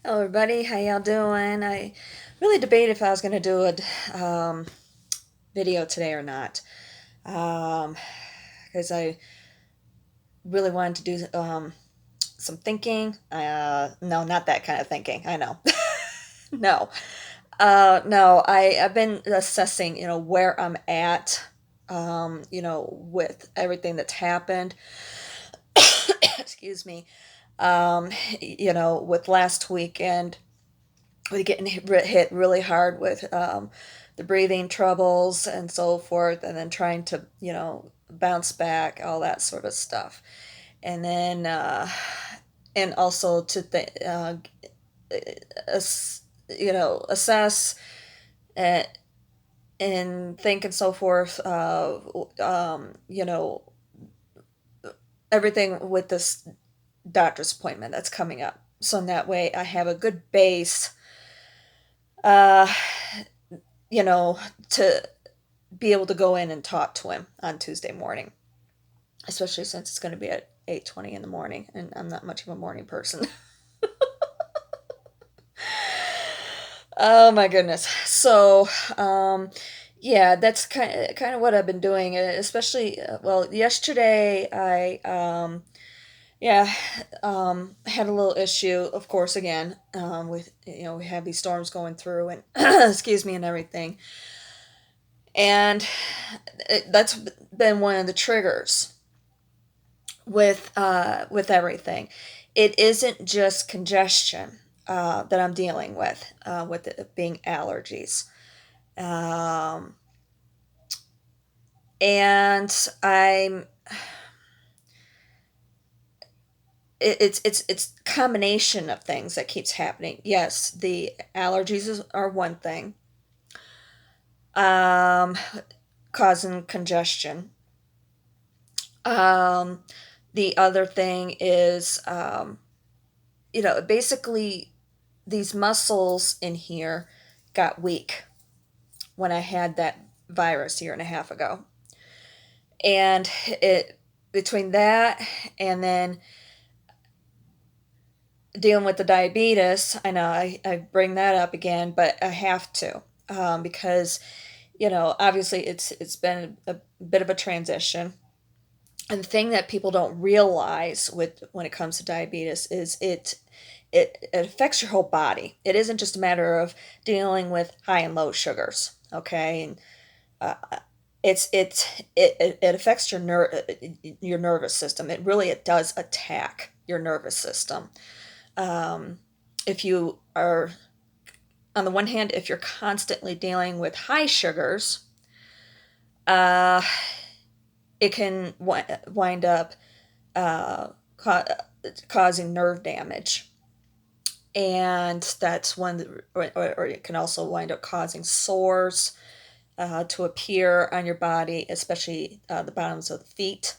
Hello, everybody. How y'all doing? I really debated if I was going to do a video today or not, because I really wanted to do some thinking. No, not that kind of thinking. I know. No, no. I've been assessing, where I'm at, with everything that's happened. Excuse me. With last weekend with getting hit really hard with the breathing troubles and so forth, and then trying to, bounce back, all that sort of stuff. And then, and also to assess and, think and so forth, everything with this doctor's appointment that's coming up. So in that way, I have a good base, uh, you know, to be able to go in and talk to him on Tuesday morning, especially since it's going to be at 8:20 in the morning, and I'm not much of a morning person. Oh my goodness. So, yeah, that's kind of what I've been doing, especially well, yesterday yeah, had a little issue, of course, again, with we have these storms going through and excuse me and everything. And that's been one of the triggers with everything. It isn't just congestion that I'm dealing with it being allergies, um, and it's a combination of things that keeps happening. Yes, the are one thing, um, causing congestion. Um, the other thing is, basically these muscles in here got weak when I had that virus a year and a half ago. And it between that and then dealing with the diabetes, I know I bring that up again, but I have to, because obviously it's been a bit of a transition. And the thing that people don't realize with when it comes to diabetes is it affects your whole body. It isn't just a matter of dealing with high and low sugars, okay? And uh, it affects your nervous system. It does attack your nervous system. Um, if you are on the one hand, if you're constantly dealing with high sugars, uh, it can wind up uh, ca- causing nerve damage, and that's one, or it can also wind up causing sores to appear on your body, especially the bottoms of the feet.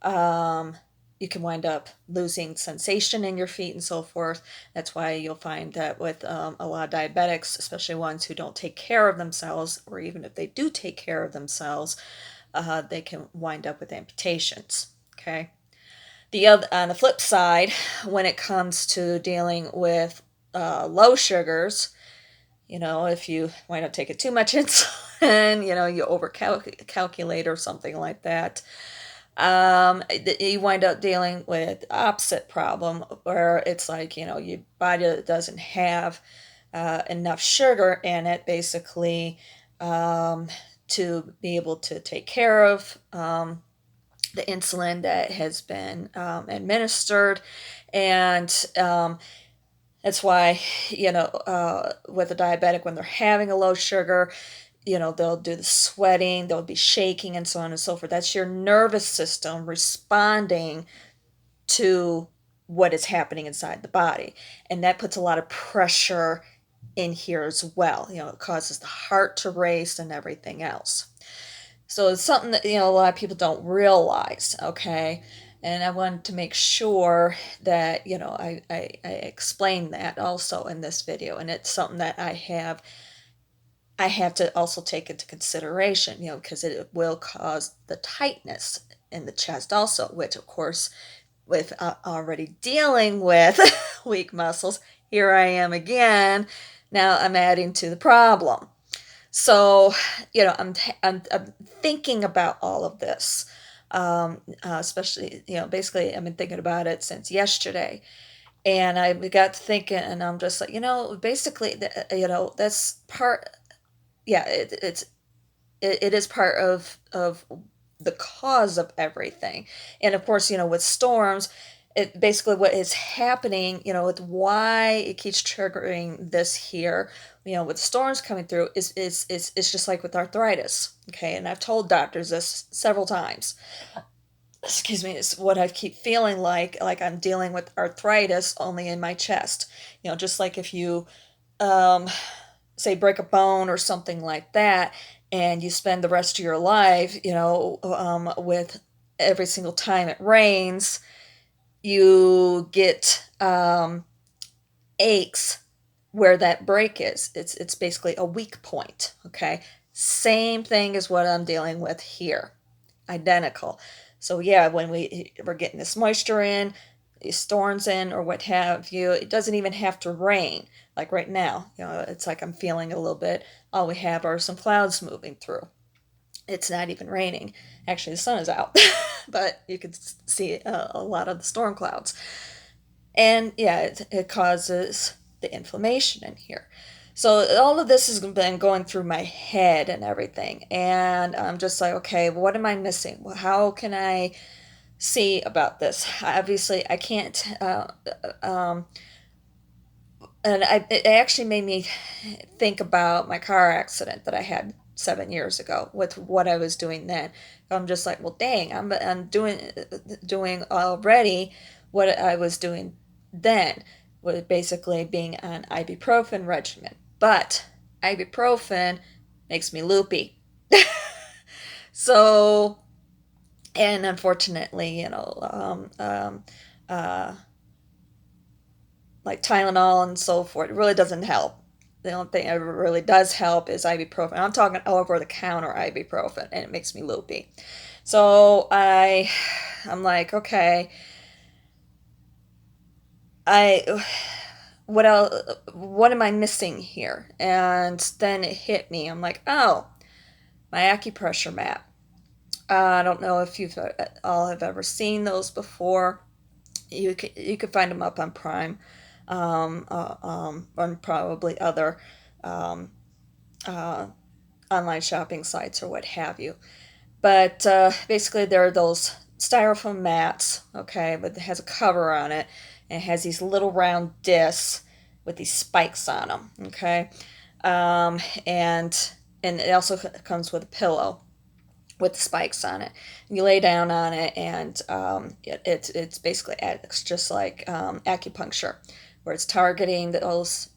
Um, you can wind up losing sensation in your feet and so forth. That's why you'll find that with a lot of diabetics, especially ones who don't take care of themselves, or even if they do take care of themselves, they can wind up with amputations. Okay. On the flip side, when it comes to dealing with low sugars, if you wind up taking too much insulin, you overcalculate or something like that, you wind up dealing with opposite problem where it's like, your body doesn't have enough sugar in it, basically, um, to be able to take care of the insulin that has been administered. And that's why, with a diabetic, when they're having a low sugar, they'll do the sweating, they'll be shaking, and so on and so forth. That's your nervous system responding to what is happening inside the body. And that puts a lot of pressure in here as well. It causes the heart to race and everything else. So it's something that, a lot of people don't realize, okay? And I wanted to make sure that, I explain that also in this video. And it's something that I have to also take into consideration, because it will cause the tightness in the chest also, which of course, with already dealing with weak muscles, here I am again. Now I'm adding to the problem. So, I'm thinking about all of this, especially, basically, I've been thinking about it since yesterday. And I got to thinking, and I'm just like, basically, that's part, yeah, it is part of the cause of everything. And of course, with storms, it basically what is happening, with why it keeps triggering this here, with storms coming through is just like with arthritis. Okay, and I've told doctors this several times. Excuse me, is what I keep feeling like I'm dealing with arthritis only in my chest. Just like if you um say break a bone or something like that, and you spend the rest of your life, with every single time it rains, you get aches where that break is. It's basically a weak point. Okay, same thing as what I'm dealing with here, identical. So yeah, when we're getting this moisture in, these storms in, or what have you, it doesn't even have to rain. Like right now, it's like I'm feeling a little bit. All we have are some clouds moving through. It's not even raining. Actually, the sun is out, but you can see a lot of the storm clouds. And yeah, it causes the inflammation in here. So all of this has been going through my head and everything. And I'm just like, okay, what am I missing? Well, how can I see about this? Obviously, I can't. And it actually made me think about my car accident that I had 7 years ago with what I was doing then. I'm just like, well, dang, I'm doing already what I was doing then, with basically being on ibuprofen regimen. But ibuprofen makes me loopy. So, and unfortunately, uh, like Tylenol and so forth, it really doesn't help. The only thing that really does help is ibuprofen. I'm talking over the counter ibuprofen, and it makes me loopy. So I'm like, okay, I what else? What am I missing here? And then it hit me. I'm like, oh, my acupressure mat. I don't know if you've all have ever seen those before. You could find them up on Prime, on probably other um, uh, online shopping sites or what have you. But basically, there are those styrofoam mats, okay, but it has a cover on it, and it has these little round discs with these spikes on them, okay, um, and and it also comes with a pillow with the spikes on it. And you lay down on it, and it's basically acts just like acupuncture, where it's targeting those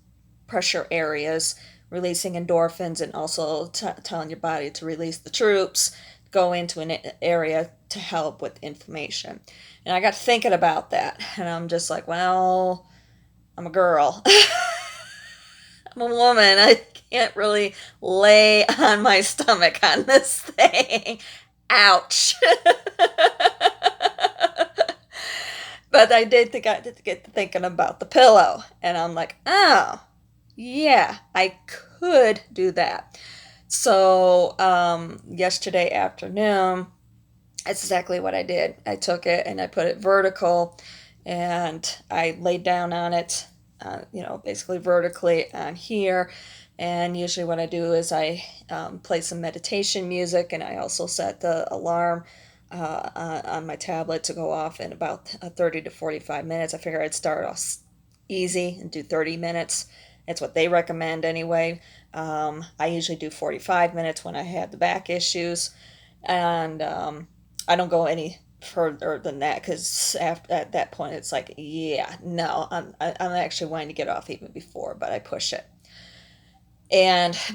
pressure areas, releasing endorphins, and also telling your body to release the troops, go into an area to help with inflammation. And I got thinking about that, and I'm just like, well, I'm a girl. I'm a woman. I can't really lay on my stomach on this thing. Ouch. But I did think I did get thinking about the pillow, and I'm like, oh, yeah, I could do that. So yesterday afternoon, that's exactly what I did. I took it and I put it vertical, and I laid down on it, basically vertically on here. And usually, what I do is I play some meditation music, and I also set the alarm on my tablet to go off in about 30 to 45 minutes. I figure I'd start off easy and do 30 minutes. That's what they recommend anyway. I usually do 45 minutes when I have the back issues, and I don't go any further than that, because at that point it's like, yeah, no, I'm actually wanting to get off even before, but I push it.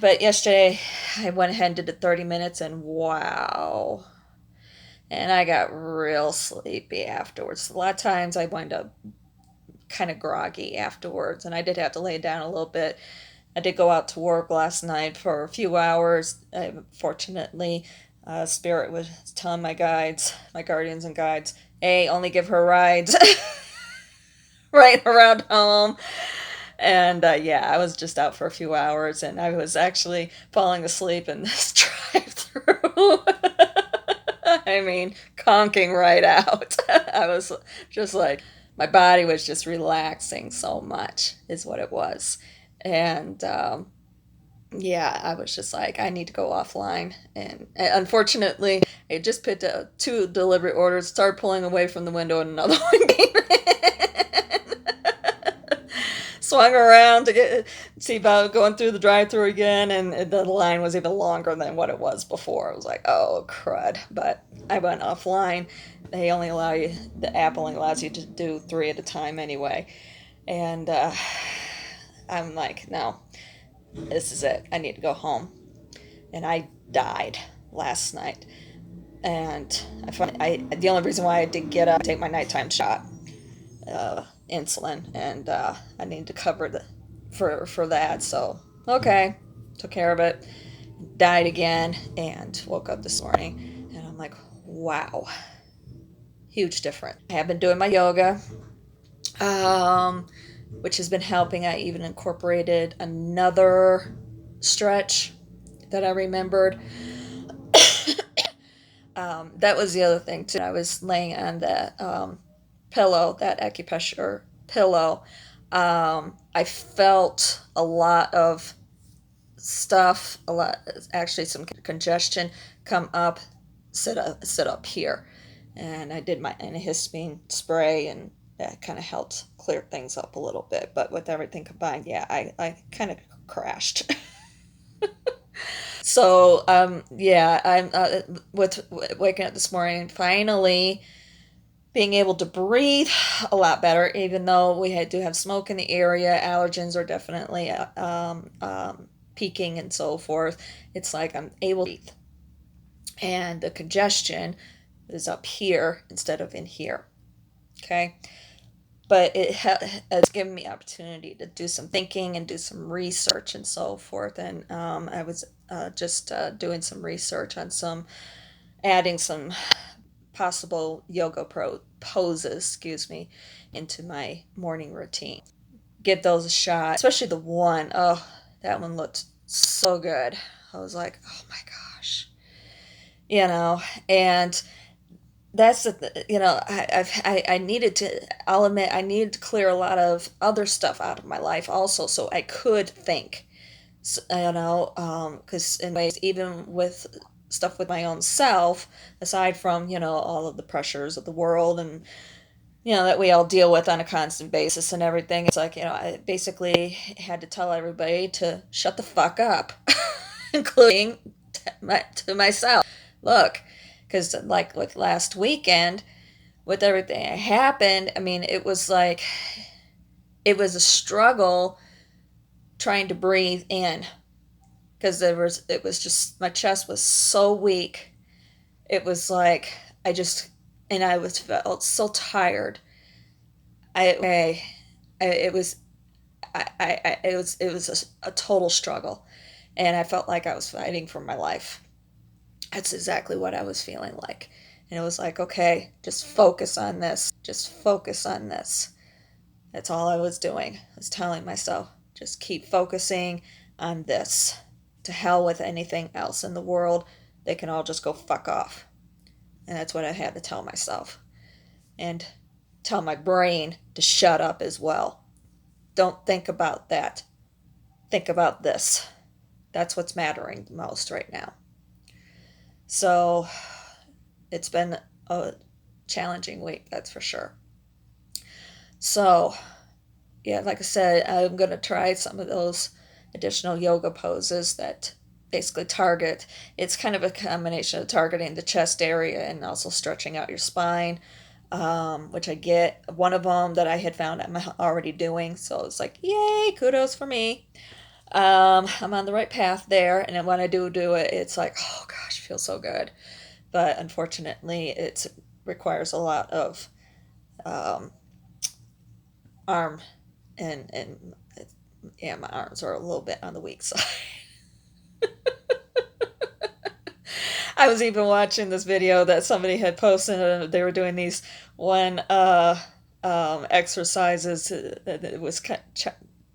But yesterday I went ahead and did the 30 minutes, and wow, and I got real sleepy afterwards. A lot of times I wind up kind of groggy afterwards, and I did have to lay down a little bit. I did go out to work last night for a few hours. Fortunately, Spirit was telling my guides, my guardians and guides, hey, only give her rides right around home. And yeah, I was just out for a few hours and I was actually falling asleep in this drive-through. I mean, conking right out. I was just like, my body was just relaxing so much, is what it was. And yeah, I was just like, I need to go offline. And unfortunately, I just picked up two delivery orders, started pulling away from the window, and another one came in. Swung around to get see about going through the drive-through again, and the line was even longer than what it was before. I was like, oh crud! But I went offline. They only allow you the app only allows you to do three at a time anyway, and I'm like, no, this is it. I need to go home, and I died last night. And I the only reason why I did get up to take my nighttime shot, insulin, and I need to cover the for that. So okay, took care of it. Died again, and woke up this morning, and I'm like, wow, huge difference. I have been doing my yoga, um, which has been helping. I even incorporated another stretch that I remembered. That was the other thing too. I was laying on that pillow, that acupressure pillow. I felt a lot of stuff, a lot, actually some congestion come up, sit up here, and I did my antihistamine spray, and that kind of helped clear things up a little bit. But with everything combined, yeah, I kind of crashed. So yeah, I'm with waking up this morning, finally being able to breathe a lot better, even though do have smoke in the area. Allergens are definitely peaking and so forth. It's like I'm able to breathe, and the congestion is up here instead of in here. Okay, but has given me opportunity to do some thinking and do some research and so forth. And I was just doing some research on adding some possible yoga poses, into my morning routine. Give those a shot, especially the one. Oh, that one looked so good. I was like, oh my gosh, you know, and that's I needed to. I'll admit I needed to clear a lot of other stuff out of my life also, so I could think. Because in ways, even with stuff with my own self, aside from all of the pressures of the world and that we all deal with on a constant basis and everything, it's like I basically had to tell everybody to shut the fuck up, including to myself. Look, because like with last weekend, with everything that happened, I mean, it was like it was a struggle trying to breathe in, because it was just, my chest was so weak. It was like I just, and I was felt so tired. I, it was, it was a total struggle, and I felt like I was fighting for my life. That's exactly what I was feeling like. And it was like, okay, just focus on this. Just focus on this. That's all I was doing. I was telling myself, just keep focusing on this. To hell with anything else in the world. They can all just go fuck off. And that's what I had to tell myself. And tell my brain to shut up as well. Don't think about that. Think about this. That's what's mattering the most right now. So it's been a challenging week, that's for sure. So, yeah, like I said, I'm going to try some of those additional yoga poses that basically target. It's kind of a combination of targeting the chest area and also stretching out your spine, which I get. One of them that I had found I'm already doing, so it's like, yay, kudos for me. I'm on the right path there, and then when I do it, it's like, oh gosh, it feels so good. But unfortunately, it requires a lot of um, arm and yeah, my arms are a little bit on the weak side. I was even watching this video that somebody had posted. They were doing these exercises. It was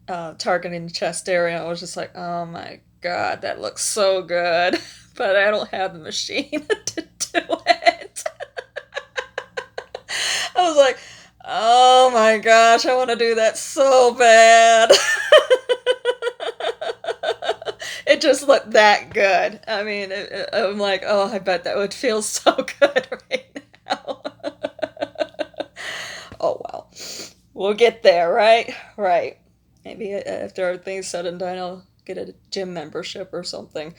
targeting the chest area. I was just like, oh my god, that looks so good. But I don't have the machine to do it. I was like, oh my gosh, I want to do that so bad. It just looked that good. I mean, I'm like, oh, I bet that would feel so good right now. Oh well, we'll get there, right? Right. Maybe after everything's said and done, I'll get a gym membership or something.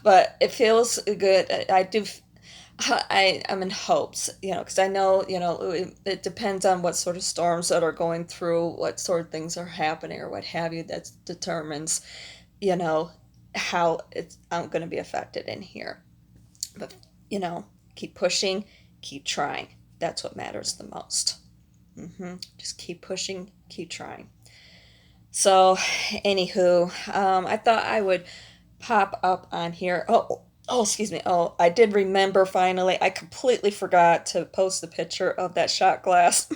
But it feels good. I do. I'm in hopes, because I know, it depends on what sort of storms that are going through, what sort of things are happening, or what have you. That determines, you know, how I'm going to be affected in here. But you know, keep pushing, keep trying. That's what matters the most. Just keep pushing, keep trying. So, anywho, I thought I would pop up on here. Oh, excuse me. Oh, I did remember finally. I completely forgot to post the picture of that shot glass.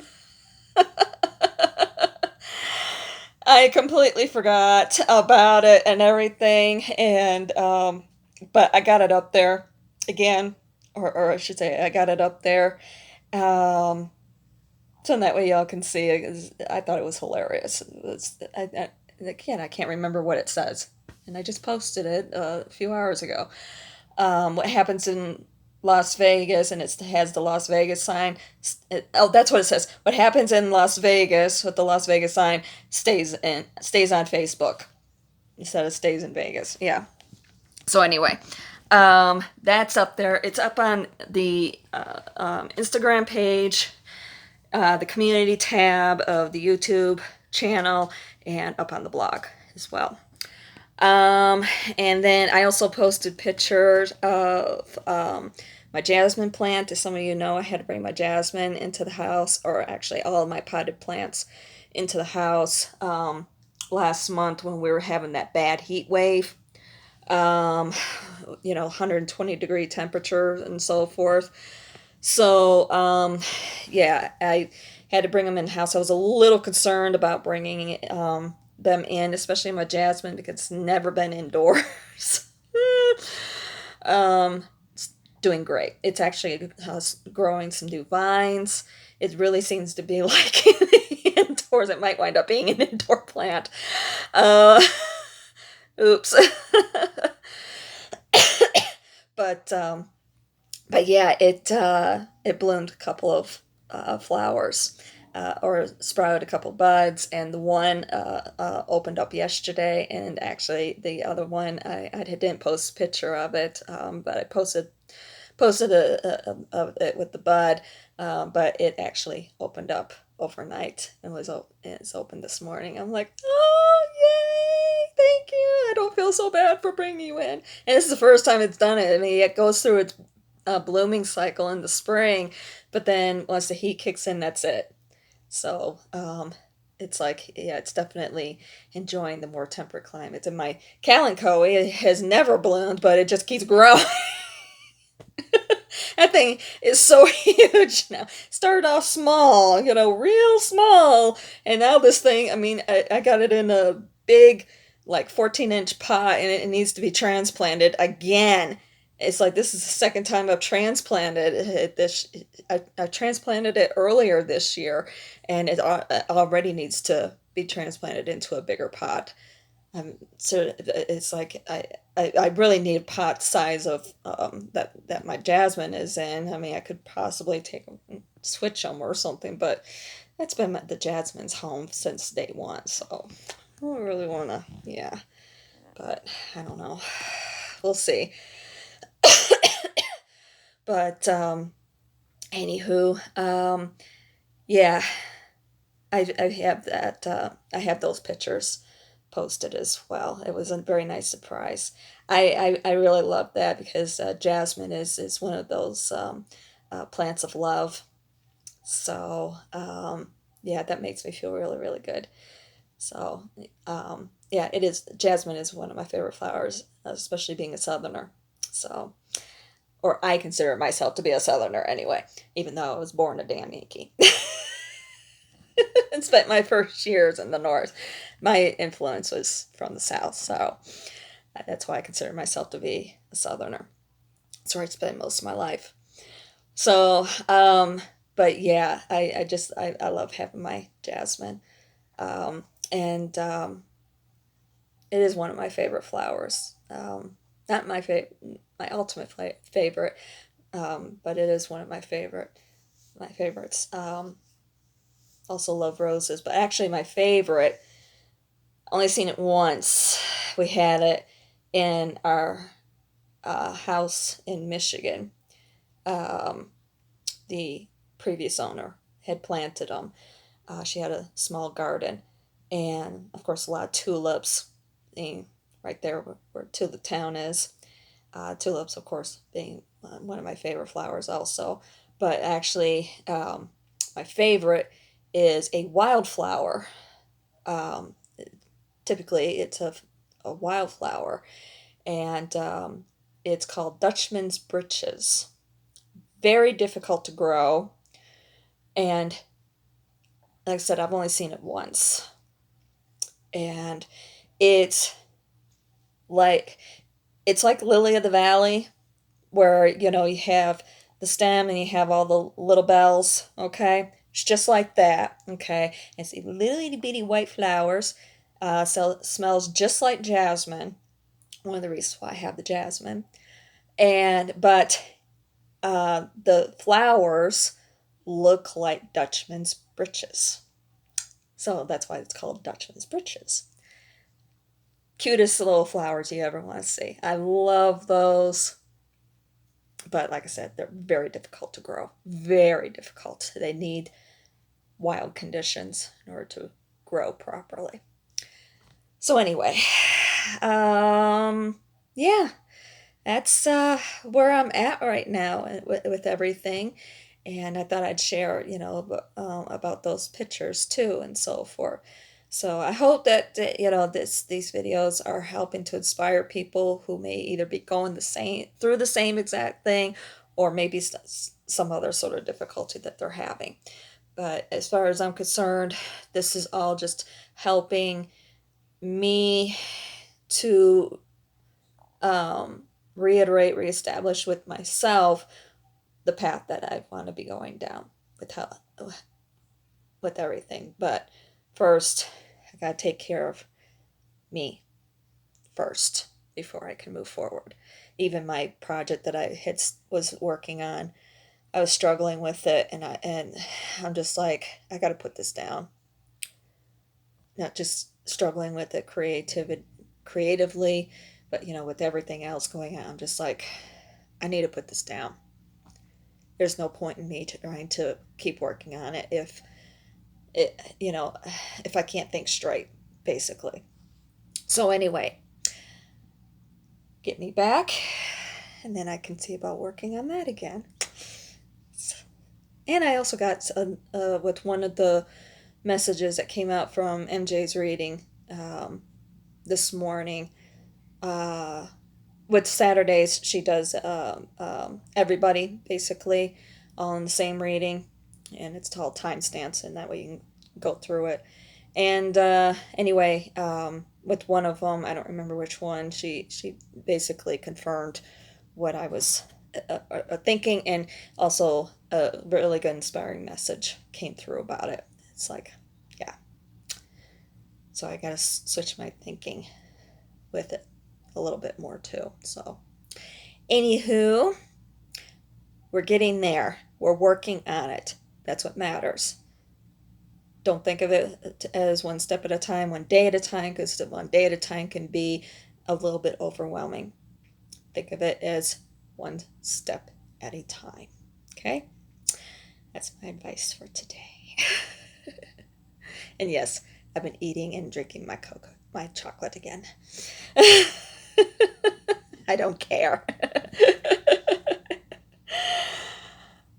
I completely forgot about it and everything, and but I got it up there again, or I should say, I got it up there. Um, so that way y'all can see it. 'Cause I thought it was hilarious. Again, I can't remember what it says, and I just posted it a few hours ago. What happens in Las Vegas, and it has the Las Vegas sign. Oh, that's what it says. What happens in Las Vegas with the Las Vegas sign stays on Facebook instead of stays in Vegas. Yeah. So anyway, that's up there. It's up on the Instagram page, the community tab of the YouTube channel, and up on the blog as well. Um, and then I also posted pictures of my jasmine plant. As some of you know, I had to bring my jasmine into the house, or actually all of my potted plants into the house last month when we were having that bad heat wave. Um, 120-degree temperature and so forth. So, yeah, I had to bring them in the house. I was a little concerned about bringing them in, especially my jasmine, because it's never been indoors. It's doing great. It's actually growing some new vines. It really seems to be like indoors. It might wind up being an indoor plant. Uh, oops. but but yeah, it bloomed a couple of flowers, or sprouted a couple buds, and the one opened up yesterday, and actually the other one I didn't post a picture of it, but I posted of it with the bud, but it actually opened up overnight and it's open this morning. I'm like, oh yay, thank you. I don't feel so bad for bringing you in. And this is the first time it's done it. I mean, it goes through its blooming cycle in the spring, but then once the heat kicks in, that's it. So it's like, yeah, it's definitely enjoying the more temperate climates. And my Kalanchoe, it has never bloomed, but it just keeps growing. That thing is so huge now. Started off small, real small. And now this thing, I mean, I got it in a big, like 14-inch pot, and it needs to be transplanted again. It's like this is the second time I've transplanted it. I transplanted it earlier this year, and it already needs to be transplanted into a bigger pot. So it's like I really need a pot size of that my jasmine is in. I mean, I could possibly take them and switch them or something, but that's been the jasmine's home since day one. So I don't really want to, yeah. But I don't know. We'll see. But anywho, yeah, I have that. I have those pictures posted as well. It was a very nice surprise. I really love that because jasmine is one of those plants of love. So yeah, that makes me feel really really good. So yeah, it is. Jasmine is one of my favorite flowers, especially being a southerner. So, or I consider myself to be a southerner anyway, even though I was born a damn Yankee. and spent my first years in the North. My influence was from the South, so that's why I consider myself to be a Southerner. That's where I spent most of my life. So, but yeah, I love having my jasmine. And it is one of my favorite flowers. Not my ultimate favorite, but it is one of my favorites. Also love roses, but actually my favorite, only seen it once. We had it in our house in Michigan. Um, the previous owner had planted them. She had a small garden, and of course a lot of tulips. Right there where Tulip Town is. Tulips, of course, being one of my favorite flowers, also. But actually, my favorite is a wildflower. Um, Typically, it's a wildflower, and it's called Dutchman's Breeches. Very difficult to grow, and like I said, I've only seen it once, and it's like it's like lily of the valley, where you have the stem and you have all the little bells. Okay, it's just like that. Okay, it's little itty bitty white flowers. So it smells just like jasmine. One of the reasons why I have the jasmine, and but the flowers look like Dutchman's breeches. So that's why it's called Dutchman's breeches. Cutest little flowers you ever want to see. I love those. But like I said, they're very difficult to grow. Very difficult. They need wild conditions in order to grow properly. So anyway, yeah, that's where I'm at right now with everything. And I thought I'd share, about those pictures too, and so forth. So I hope that these videos are helping to inspire people who may either be going the same exact thing, or maybe some other sort of difficulty that they're having. But as far as I'm concerned, this is all just helping me to reestablish with myself the path that I want to be going down with with everything. But first, I gotta take care of me first before I can move forward. Even my project that was working on, I was struggling with it, and I'm just like, I gotta put this down. Not just struggling with it creatively, but with everything else going on, I'm just like, I need to put this down. There's no point in me trying to keep working on it it you know if I can't think straight, basically. So anyway, get me back, and then I can see about working on that again. And I also got with one of the messages that came out from MJ's reading this morning. With Saturdays, she does everybody basically on the same reading, and it's called timestamps, and that way you can go through it. And anyway, with one of them, I don't remember which one, she basically confirmed what I was thinking, and also a really good inspiring message came through about it. It's like, yeah. So I gotta switch my thinking with it a little bit more too. So, anywho, we're getting there. We're working on it. That's what matters. Don't think of it as one step at a time, one day at a time, because one day at a time can be a little bit overwhelming. Think of it as one step at a time. Okay? That's my advice for today. And yes, I've been eating and drinking my chocolate again. I don't care.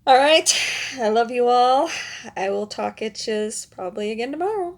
All right. I love you all. I will talk at you probably again tomorrow.